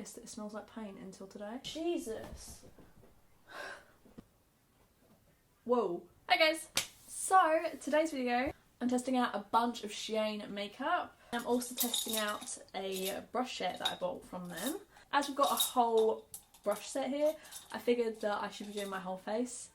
pissed that it smells like paint until today. Jesus. Whoa. Hi guys. So, today's video, I'm testing out a bunch of SHEIN makeup. I'm also testing out a brush set that I bought from them. As we've got a whole brush set here, I figured that I should be doing my whole face.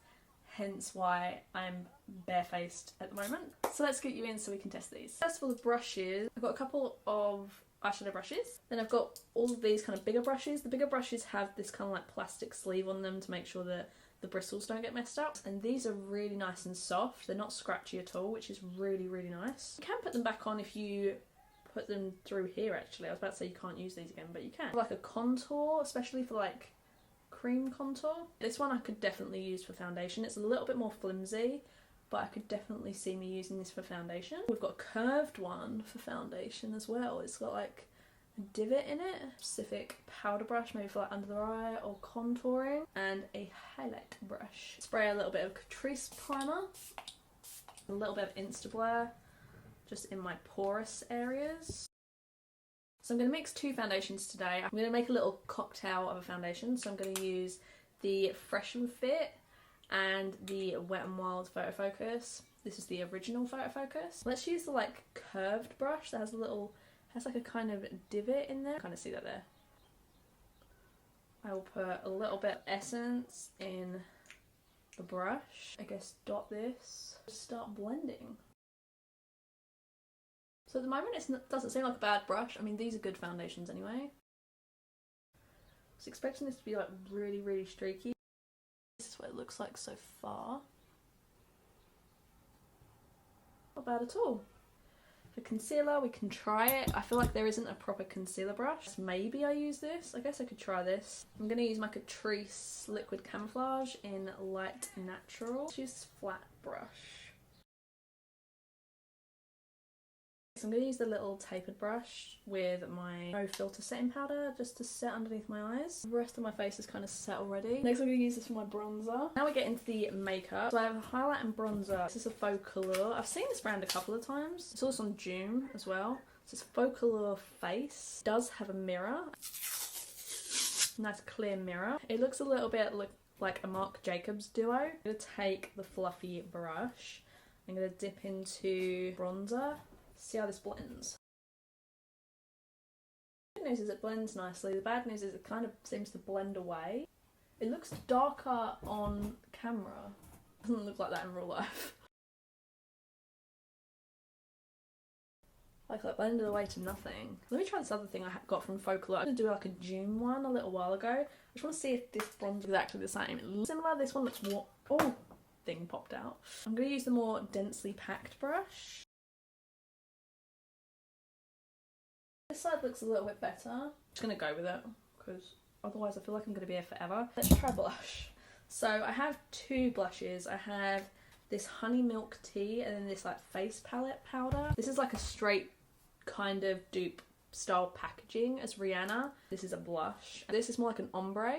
Hence why I'm barefaced at the moment. So let's get you in so we can test these. First of all, the brushes. I've got a couple of eyeshadow brushes. Then I've got all of these kind of bigger brushes. The bigger brushes have this kind of like plastic sleeve on them to make sure that the bristles don't get messed up. And these are really nice and soft. They're not scratchy at all, which is really, really nice. You can put them back on if you put them through here actually. I was about to say you can't use these again, but you can. Like a contour, especially for like cream contour. This one I could definitely use for foundation. It's a little bit more flimsy, but I could definitely see me using this for foundation. We've got a curved one for foundation as well. It's got like a divot in it. Specific powder brush, maybe for like under the eye or contouring. And a highlight brush. Spray a little bit of Catrice primer. A little bit of Instablur just in my porous areas. So I'm going to mix two foundations today. I'm going to make a little cocktail of a foundation. So I'm going to use the Fresh and Fit and the Wet n Wild Photofocus. This is the original Photofocus. Let's use the like curved brush that has a little, has like a kind of divot in there. Kind of see that there. I will put a little bit of essence in the brush. I guess dot this. Start blending. So at the moment it doesn't seem like a bad brush. I mean, these are good foundations anyway. I was expecting this to be like really, really streaky. This is what it looks like so far. Not bad at all. For concealer, we can try it. I feel like there isn't a proper concealer brush. Maybe I use this. I guess I could try this. I'm going to use my Catrice Liquid Camouflage in Light Natural. Let's use this flat brush. So I'm going to use the little tapered brush with my no filter setting powder just to set underneath my eyes. The rest of my face is kind of set already. Next I'm going to use this for my bronzer. Now we get into the makeup. So I have a highlight and bronzer. This is a Focallure. I've seen this brand a couple of times. It's also on June as well. So it's Focallure Face. It does have a mirror. Nice clear mirror. It looks a little bit like a Marc Jacobs duo. I'm going to take the fluffy brush. I'm going to dip into bronzer. See how this blends. The good news is it blends nicely. The bad news is it kind of seems to blend away. It looks darker on camera. It doesn't look like that in real life. Like blended away to nothing. Let me try this other thing I got from Focallure. I'm going to do like a June one a little while ago. I just want to see if this bronzer is exactly the same. It looks similar. This one looks more... Oh! Thing popped out. I'm going to use the more densely packed brush. This side looks a little bit better. I'm just going to go with it because otherwise I feel like I'm going to be here forever. Let's try blush. So I have two blushes. I have this honey milk tea and then this like face palette powder. This is like a straight kind of dupe style packaging as Rihanna. This is a blush. This is more like an ombre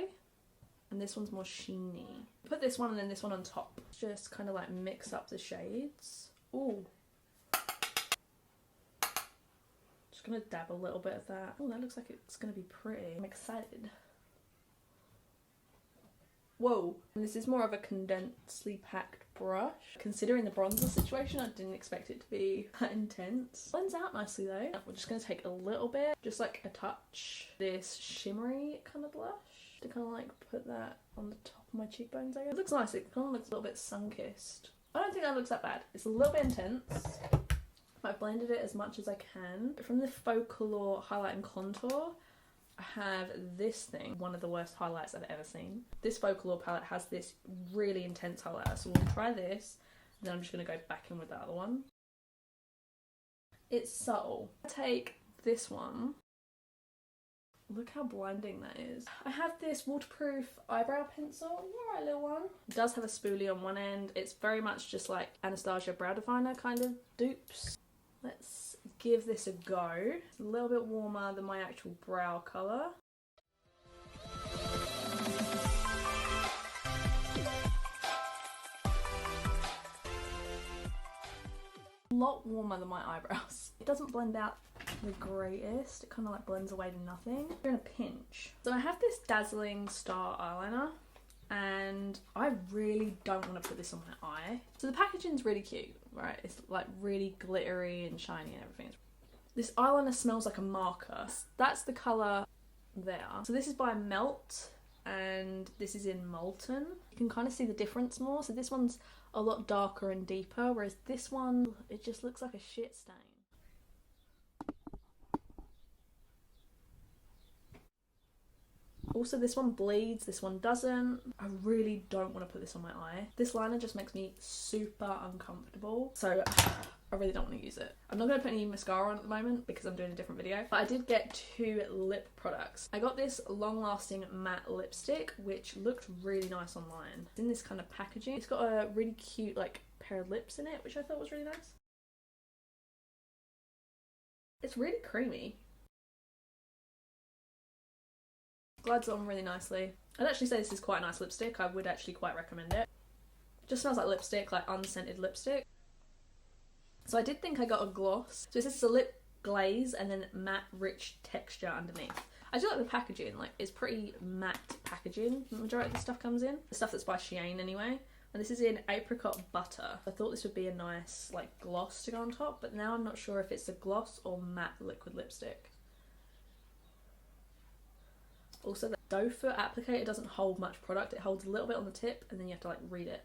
and this one's more sheeny. Put this one and then this one on top. Just kind of like mix up the shades. Ooh. Gonna dab a little bit of that. Oh, that looks like it's gonna be pretty. I'm excited. Whoa. And this is more of a condensely packed brush. Considering the bronzer situation, I didn't expect it to be that intense. Blends out nicely though. We're just gonna take a little bit, just like a touch, this shimmery kind of blush to kind of like put that on the top of my cheekbones, I guess. It looks nice. It kind of looks a little bit sun-kissed. I don't think that looks that bad. It's a little bit intense. I've blended it as much as I can. From the Focallure Highlight and Contour, I have this thing, one of the worst highlights I've ever seen. This Focallure palette has this really intense highlighter, so we'll try this, and then I'm just going to go back in with the other one. It's subtle. I take this one. Look how blinding that is. I have this waterproof eyebrow pencil. Alright, little one. It does have a spoolie on one end. It's very much just like Anastasia brow definer kind of dupes. Let's give this a go. It's a little bit warmer than my actual brow colour. A lot warmer than my eyebrows. It doesn't blend out the greatest. It kind of like blends away to nothing. You're in a pinch. So I have this Dazzling Star eyeliner, and I really don't want to put this on my eye. So the packaging's really cute, right? It's like really glittery and shiny and everything. This eyeliner smells like a marker. That's the colour there. So this is by Melt, and this is in Molten. You can kind of see the difference more. So this one's a lot darker and deeper, whereas this one, it just looks like a shit stain. Also, this one bleeds, this one doesn't. I really don't want to put this on my eye. This liner just makes me super uncomfortable, so I really don't want to use it. I'm not going to put any mascara on at the moment because I'm doing a different video, but I did get 2 lip products. I got this long-lasting matte lipstick, which looked really nice online. It's in this kind of packaging. It's got a really cute like pair of lips in it, which I thought was really nice. It's really creamy. Glides on really nicely. I'd actually say this is quite a nice lipstick. I would actually quite recommend it. It just smells like lipstick, like unscented lipstick. So I did think I got a gloss. So this is a lip glaze and then matte rich texture underneath. I do like the packaging, like it's pretty matte packaging. The majority of the stuff comes in. The stuff that's by SHEIN anyway. And this is in Apricot Butter. I thought this would be a nice like gloss to go on top, but now I'm not sure if it's a gloss or matte liquid lipstick. Also, the doe foot applicator doesn't hold much product. It holds a little bit on the tip and then you have to like read it.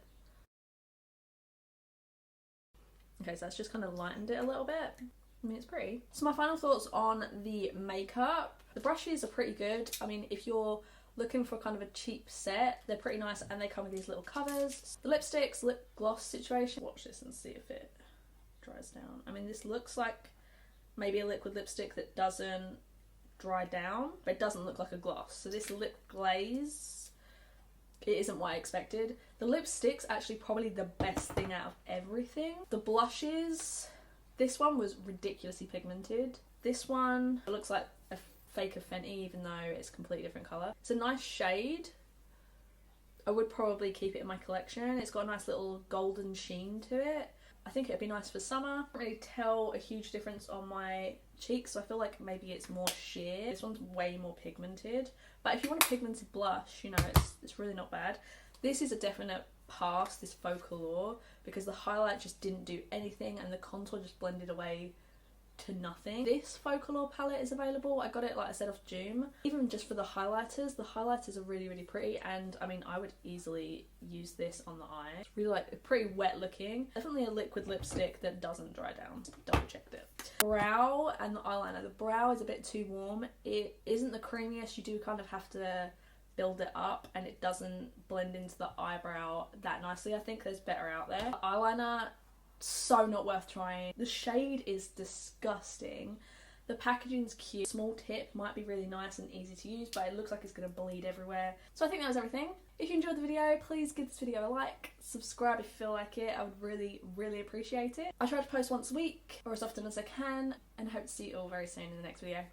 Okay, so that's just kind of lightened it a little bit. I mean, it's pretty. So my final thoughts on the makeup. The brushes are pretty good. I mean, if you're looking for kind of a cheap set, they're pretty nice and they come with these little covers. The lipsticks, lip gloss situation. Watch this and see if it dries down. I mean, this looks like maybe a liquid lipstick that doesn't dry down, but it doesn't look like a gloss. So this lip glaze, it isn't what I expected. The lipstick's actually probably the best thing out of everything. The blushes, this one was ridiculously pigmented. This one, it looks like a fake of Fenty even though it's a completely different colour. It's a nice shade. I would probably keep it in my collection. It's got a nice little golden sheen to it. I think it'd be nice for summer. I can't really tell a huge difference on my cheeks, so I feel like maybe it's more sheer. This one's way more pigmented, but if you want a pigmented blush, you know, it's really not bad. This is a definite pass, this Focallure, because the highlight just didn't do anything and the contour just blended away to nothing. This Focallure palette is available. I got it, like I said, off Joom. Even just for the highlighters are really, really pretty, and I mean, I would easily use this on the eye. It's really like pretty wet looking. Definitely a liquid lipstick that doesn't dry down. Double checked it. Brow and the eyeliner. The brow is a bit too warm. It isn't the creamiest. You do kind of have to build it up and it doesn't blend into the eyebrow that nicely. I think there's better out there. The eyeliner, so not worth trying. The shade is disgusting. The packaging's cute. Small tip might be really nice and easy to use, but it looks like it's going to bleed everywhere. So I think that was everything. If you enjoyed the video, please give this video a like, subscribe if you feel like it. I would really, really appreciate it. I try to post once a week or as often as I can, and I hope to see you all very soon in the next video.